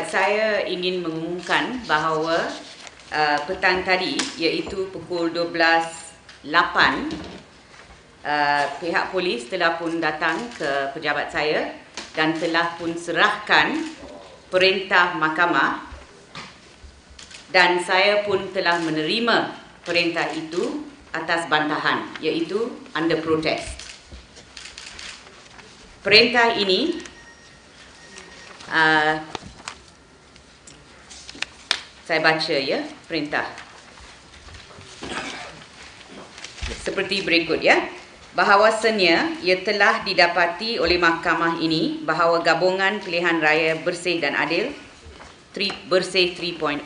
Saya ingin mengumumkan bahawa petang tadi, iaitu pukul 12.08, pihak polis telah pun datang ke pejabat saya dan telah pun serahkan perintah mahkamah, dan saya pun telah menerima perintah itu atas bantahan, iaitu under protest. Perintah ini saya baca ya, perintah seperti berikut ya. Bahawasanya ia telah didapati oleh mahkamah ini bahawa gabungan pilihan raya bersih dan adil Bersih 3.0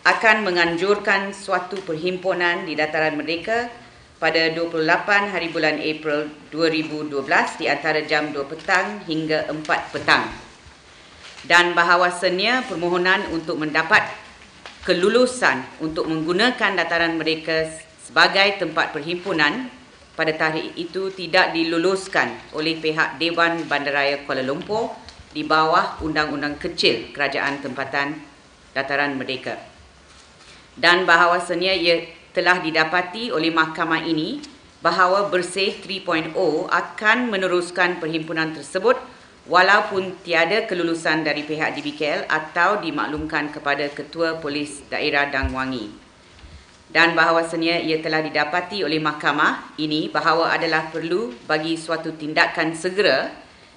akan menganjurkan suatu perhimpunan di Dataran Merdeka pada 28 hari bulan April 2012 di antara jam 2 petang hingga 4 petang. Dan bahawasanya permohonan untuk mendapat kelulusan untuk menggunakan Dataran Merdeka sebagai tempat perhimpunan pada tarikh itu tidak diluluskan oleh pihak Dewan Bandaraya Kuala Lumpur di bawah Undang-Undang Kecil Kerajaan Tempatan Dataran Merdeka. Dan bahawasanya ia telah didapati oleh mahkamah ini bahawa Bersih 3.0 akan meneruskan perhimpunan tersebut walaupun tiada kelulusan dari pihak DBKL atau dimaklumkan kepada Ketua Polis Daerah Dang Wangi. Dan bahawasanya ia telah didapati oleh mahkamah ini bahawa adalah perlu bagi suatu tindakan segera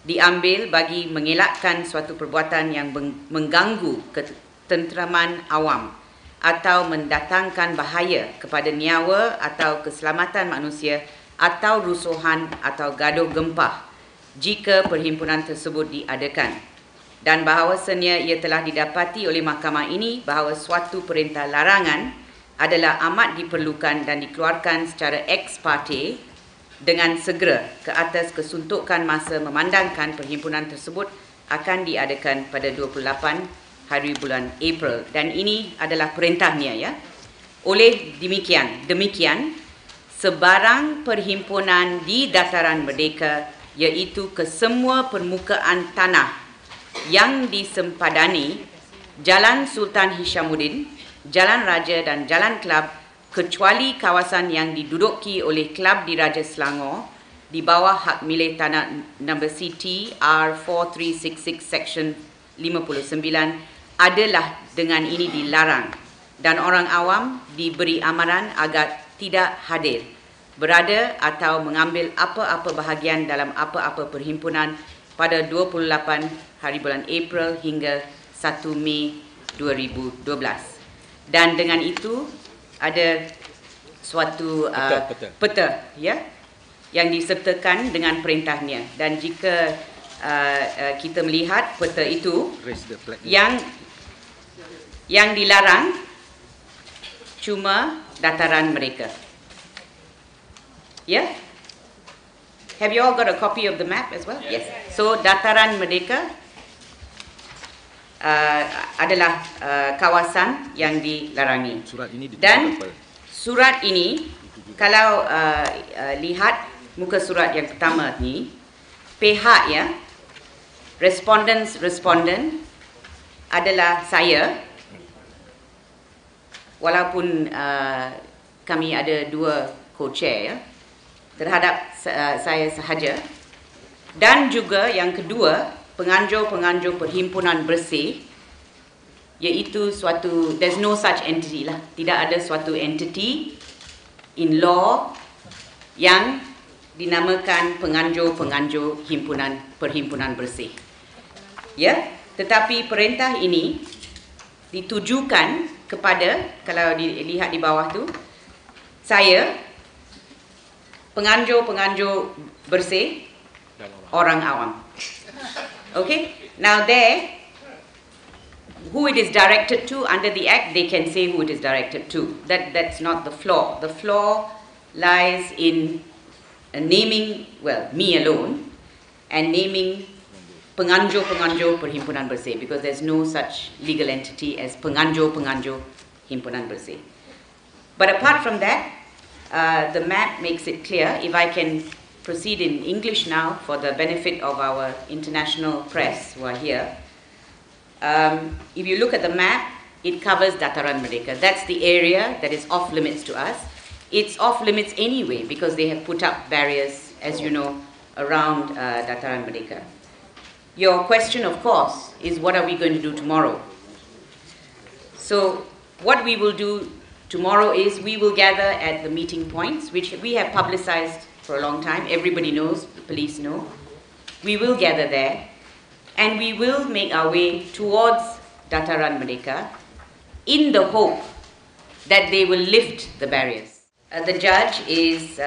diambil bagi mengelakkan suatu perbuatan yang mengganggu ketenteraman awam atau mendatangkan bahaya kepada nyawa atau keselamatan manusia atau rusuhan atau gaduh gempah jika perhimpunan tersebut diadakan. Dan bahawasanya ia telah didapati oleh mahkamah ini bahawa suatu perintah larangan adalah amat diperlukan dan dikeluarkan secara ex parte dengan segera ke atas kesuntukan masa memandangkan perhimpunan tersebut akan diadakan pada 28 hari bulan April. Dan ini adalah perintahnya ya. Oleh demikian sebarang perhimpunan di Dataran Merdeka, iaitu ke semua permukaan tanah yang disempadani Jalan Sultan Hishamuddin, Jalan Raja dan Jalan Kelab, kecuali kawasan yang diduduki oleh Kelab Diraja Selangor di bawah hak milik tanah number CT R4366 section 59 adalah dengan ini dilarang, dan orang awam diberi amaran agar tidak hadir, berada atau mengambil apa-apa bahagian dalam apa-apa perhimpunan pada 28 hari bulan April hingga 1 Mei 2012. Dan dengan itu ada suatu peta ya, yang disertakan dengan perintahnya. Dan jika kita melihat peta itu, yang dilarang cuma Dataran Merdeka. Yeah? Have you all got a copy of the map as well? Yes. So Dataran Merdeka adalah kawasan yang dilarangi. Dan surat ini, kalau lihat muka surat yang pertama ni, pihak ya, responden adalah saya, walaupun kami ada dua co-chair ya, terhadap saya sahaja. Dan juga yang kedua, penganjur-penganjur perhimpunan bersih, iaitu suatu, there's no such entity lah, tidak ada suatu entity in law yang dinamakan penganjur-penganjur perhimpunan bersih. Ya, tetapi perintah ini ditujukan kepada, kalau dilihat di bawah tu, saya, penganjur-penganjur bersih, orang awam. Okay, now there, who it is directed to under the Act, they can say who it is directed to. That's not the flaw. The flaw lies in naming, well, me alone, and naming penganjur-penganjur perhimpunan bersih, because there's no such legal entity as penganjur-penganjur himpunan bersih. But apart from that, the map makes it clear. If I can proceed in English now for the benefit of our international press who are here. If you look at the map, it covers Dataran Merdeka. That's the area that is off limits to us. It's off limits anyway because they have put up barriers, as you know, around Dataran Merdeka. Your question, of course, is what are we going to do tomorrow? So what we will do tomorrow is we will gather at the meeting points, which we have publicized for a long time. Everybody knows, the police know. We will gather there, and we will make our way towards Dataran Merdeka in the hope that they will lift the barriers. The judge is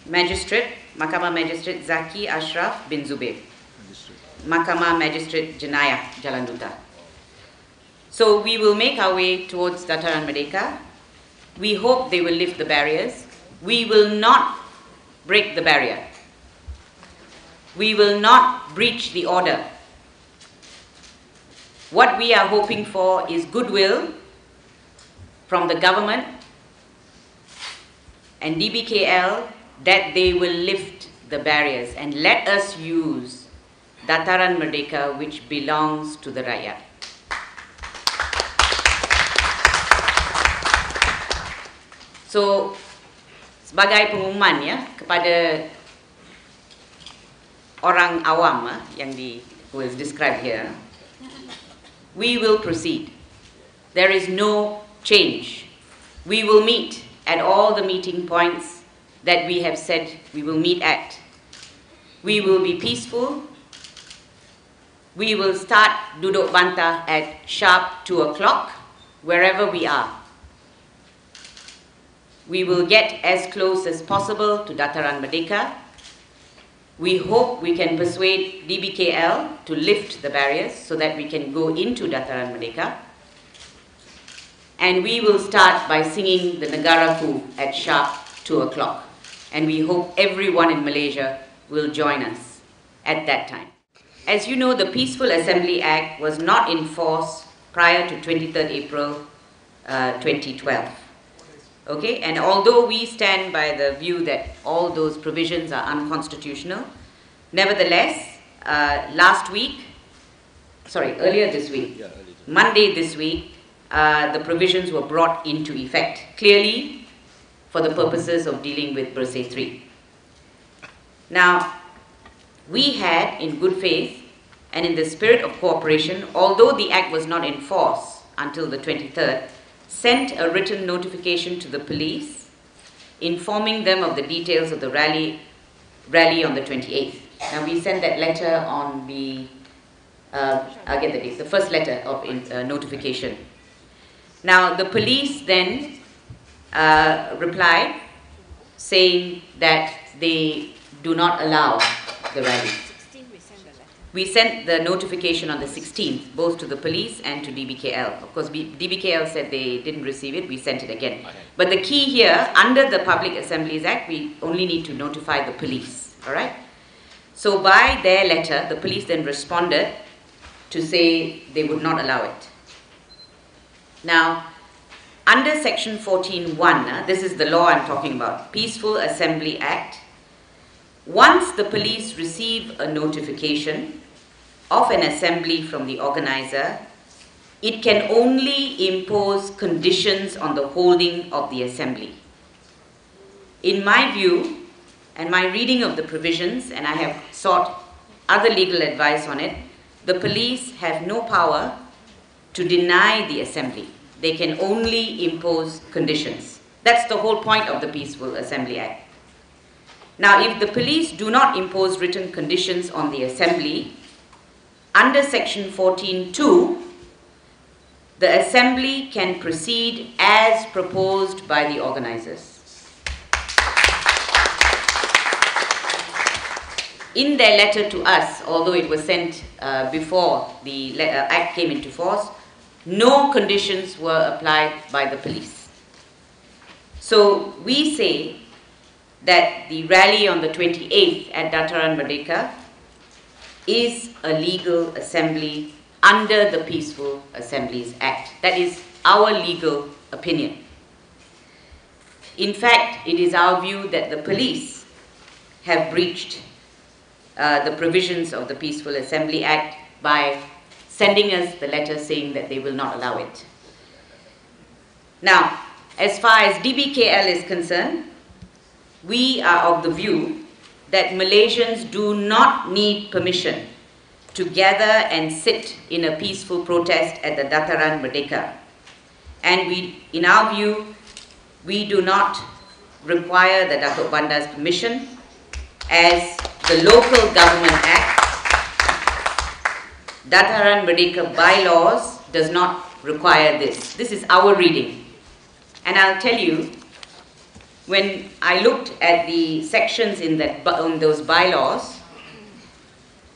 Mahkamah Magistrate Zaki Ashraf bin Zubair, Mahkamah Magistrate Jenayah Jalan Duta. So we will make our way towards Dataran Merdeka. We hope they will lift the barriers. We will not break the barrier. We will not breach the order. What we are hoping for is goodwill from the government and DBKL that they will lift the barriers and let us use Dataran Merdeka, which belongs to the rakyat. So, sebagai pengumuman ya kepada orang awam who is described here, we will proceed. There is no change. We will meet at all the meeting points that we have said we will meet at. We will be peaceful. We will start duduk bantah at sharp 2 o'clock, wherever we are. We will get as close as possible to Dataran Merdeka. We hope we can persuade DBKL to lift the barriers so that we can go into Dataran Merdeka. And we will start by singing the Negaraku at sharp 2 o'clock. And we hope everyone in Malaysia will join us at that time. As you know, the Peaceful Assembly Act was not in force prior to 23rd April 2012. Okay, and although we stand by the view that all those provisions are unconstitutional, nevertheless, earlier this week, Monday this week, the provisions were brought into effect, clearly for the purposes of dealing with Bersih 3. Now, we had, in good faith and in the spirit of cooperation, although the act was not in force until the 23rd, sent a written notification to the police informing them of the details of the rally on the 28th. Now we sent that letter on the, I'll get the date, the first letter of notification. Now the police then replied saying that they do not allow the rally. We sent the notification on the 16th, both to the police and to DBKL. Of course, DBKL said they didn't receive it, we sent it again. Okay. But the key here, under the Public Assemblies Act, we only need to notify the police, all right? So by their letter, the police then responded to say they would not allow it. Now, under Section 14(1), this is the law I'm talking about, Peaceful Assembly Act, once the police receive a notification of an assembly from the organizer, it can only impose conditions on the holding of the assembly. In my view, and my reading of the provisions, and I have sought other legal advice on it, the police have no power to deny the assembly. They can only impose conditions. That's the whole point of the Peaceful Assembly Act. Now, if the police do not impose written conditions on the assembly, under Section 14(2), the assembly can proceed as proposed by the organizers. In their letter to us, although it was sent before the act came into force, no conditions were applied by the police. So we say that the rally on the 28th at Dataran Merdeka is a legal assembly under the Peaceful Assemblies Act. That is our legal opinion. In fact, it is our view that the police have breached the provisions of the Peaceful Assembly Act by sending us the letter saying that they will not allow it. Now, as far as DBKL is concerned, we are of the view that Malaysians do not need permission to gather and sit in a peaceful protest at the Dataran Merdeka. And in our view, we do not require the Datuk Bandar's permission, as the Local Government Act, Dataran Merdeka bylaws does not require this. This is our reading. And I'll tell you, when I looked at the sections on those bylaws,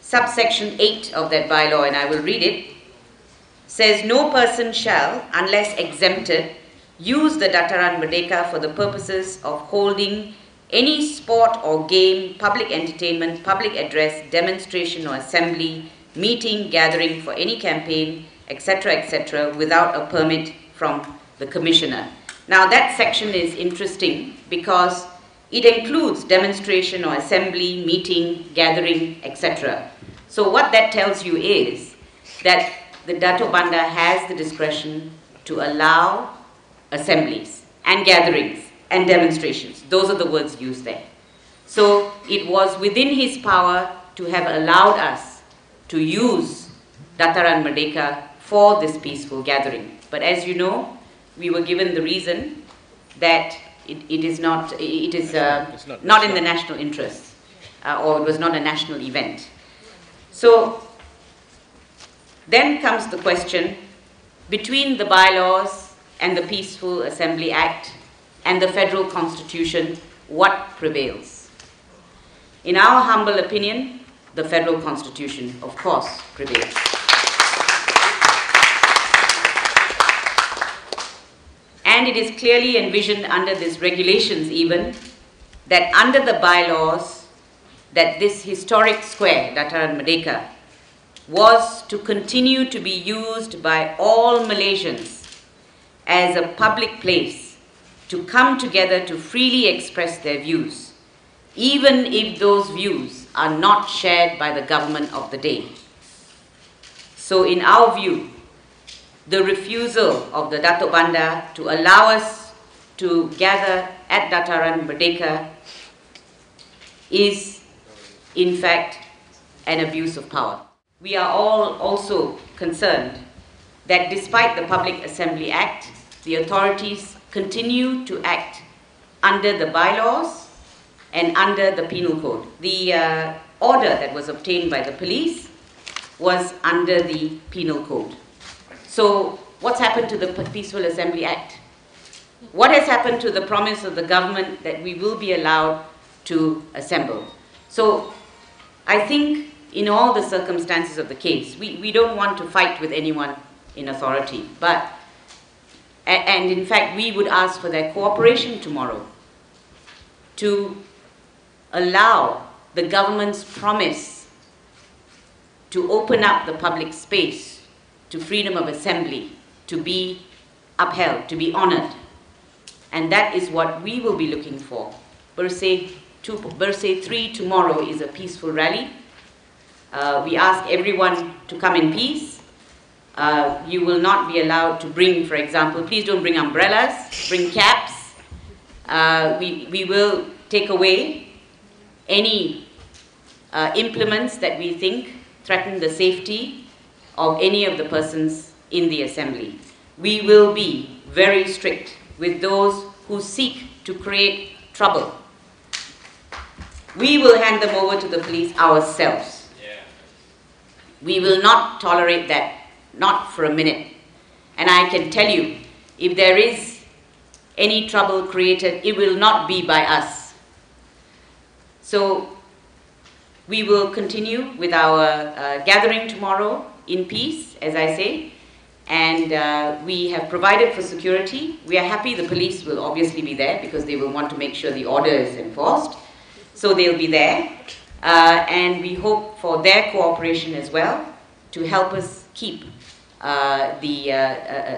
subsection 8 of that bylaw, and I will read it, says, no person shall, unless exempted, use the Dataran Merdeka for the purposes of holding any sport or game, public entertainment, public address, demonstration or assembly, meeting, gathering for any campaign, etc., without a permit from the Commissioner. Now that section is interesting because it includes demonstration or assembly, meeting, gathering, etc. So what that tells you is that the Datuk Bandar has the discretion to allow assemblies and gatherings and demonstrations. Those are the words used there. So it was within his power to have allowed us to use Dataran Merdeka for this peaceful gathering. But as you know, we were given the reason that it is not in the national interest, or it was not a national event. So then comes the question, between the bylaws and the Peaceful Assembly Act and the Federal Constitution, what prevails? In our humble opinion, the Federal Constitution, of course, prevails. And it is clearly envisioned under these regulations even, that under the bylaws, that this historic square, Dataran Merdeka, was to continue to be used by all Malaysians as a public place to come together to freely express their views, even if those views are not shared by the government of the day. So in our view, the refusal of the Datuk Bandar to allow us to gather at Dataran Merdeka is, in fact, an abuse of power. We are all also concerned that despite the Public Assembly Act, the authorities continue to act under the bylaws and under the penal code. The order that was obtained by the police was under the penal code. So what's happened to the Peaceful Assembly Act? What has happened to the promise of the government that we will be allowed to assemble? So I think in all the circumstances of the case, we don't want to fight with anyone in authority, and in fact we would ask for their cooperation tomorrow to allow the government's promise to open up the public space to freedom of assembly to be upheld, to be honored. And that is what we will be looking for. Bersih 3 tomorrow is a peaceful rally. We ask everyone to come in peace. You will not be allowed to bring, for example, please don't bring umbrellas, bring caps. We will take away any implements that we think threaten the safety of any of the persons in the assembly. We will be very strict with those who seek to create trouble. We will hand them over to the police ourselves. We will not tolerate that, not for a minute. And I can tell you, if there is any trouble created, it will not be by us. So we will continue with our gathering tomorrow in peace, as I say, and we have provided for security. We are happy the police will obviously be there because they will want to make sure the order is enforced. So they'll be there, and we hope for their cooperation as well to help us keep the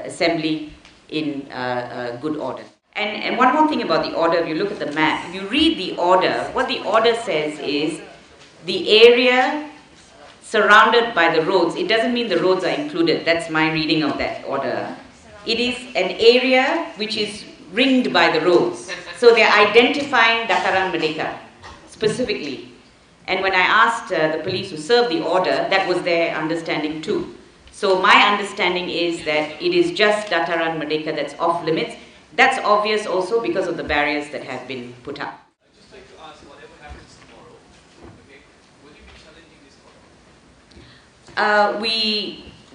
assembly in good order. And one more thing about the order, if you look at the map, if you read the order, what the order says is the area surrounded by the roads. It doesn't mean the roads are included. That's my reading of that order. It is an area which is ringed by the roads. So they're identifying Dataran Merdeka specifically. And when I asked the police who served the order, that was their understanding too. So my understanding is that it is just Dataran Merdeka that's off limits. That's obvious also because of the barriers that have been put up. I'd just like to ask, whatever happens tomorrow, okay, will you be challenging this order?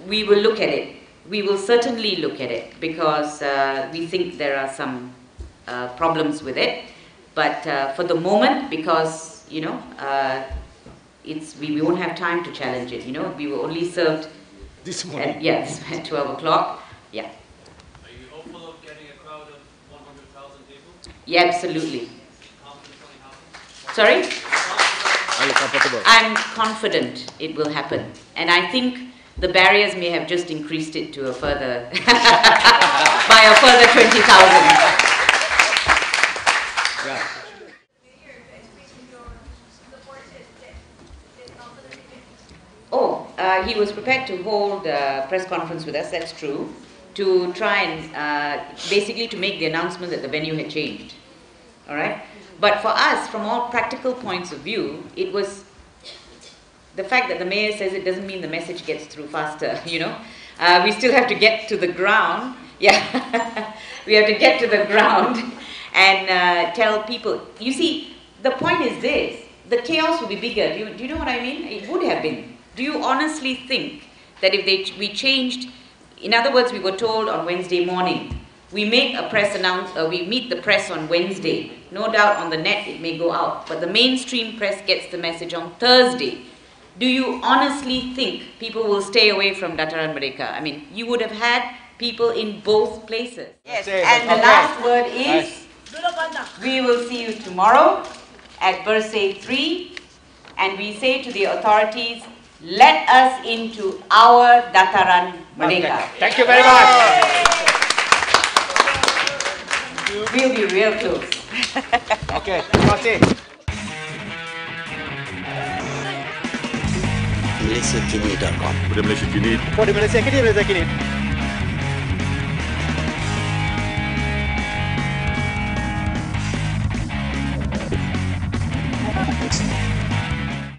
We will look at it. We will certainly look at it because we think there are some problems with it. But for the moment, because we won't have time to challenge it. We were only served this morning. At 12 o'clock. Yeah. Are you hopeful of getting a crowd of 100,000 people? Yeah, absolutely. Confident something happens? Sorry? Are you comfortable? I'm confident it will happen. And I think the barriers may have just increased it to a further, by a further 20,000. Yeah. Oh, he was prepared to hold a press conference with us, that's true, to try and basically to make the announcement that the venue had changed. All right? But for us, from all practical points of view, it was the fact that the mayor says it doesn't mean the message gets through faster, We still have to get to the ground. Yeah, we have to get to the ground and tell people. You see, the point is this, the chaos would be bigger. Do you know what I mean? It would have been. Do you honestly think that if we changed, in other words, we were told on Wednesday morning, we make a press we meet the press on Wednesday. No doubt on the net it may go out, but the mainstream press gets the message on Thursday. Do you honestly think people will stay away from Dataran Merdeka? I mean, you would have had people in both places. Yes, and the last word is, we will see you tomorrow at Bersih 3, and we say to the authorities, let us into our Dataran Merdeka. Thank you very much. We'll be real close. Okay, terima kasih. MalaysiaKini.com. Malaysia Kini.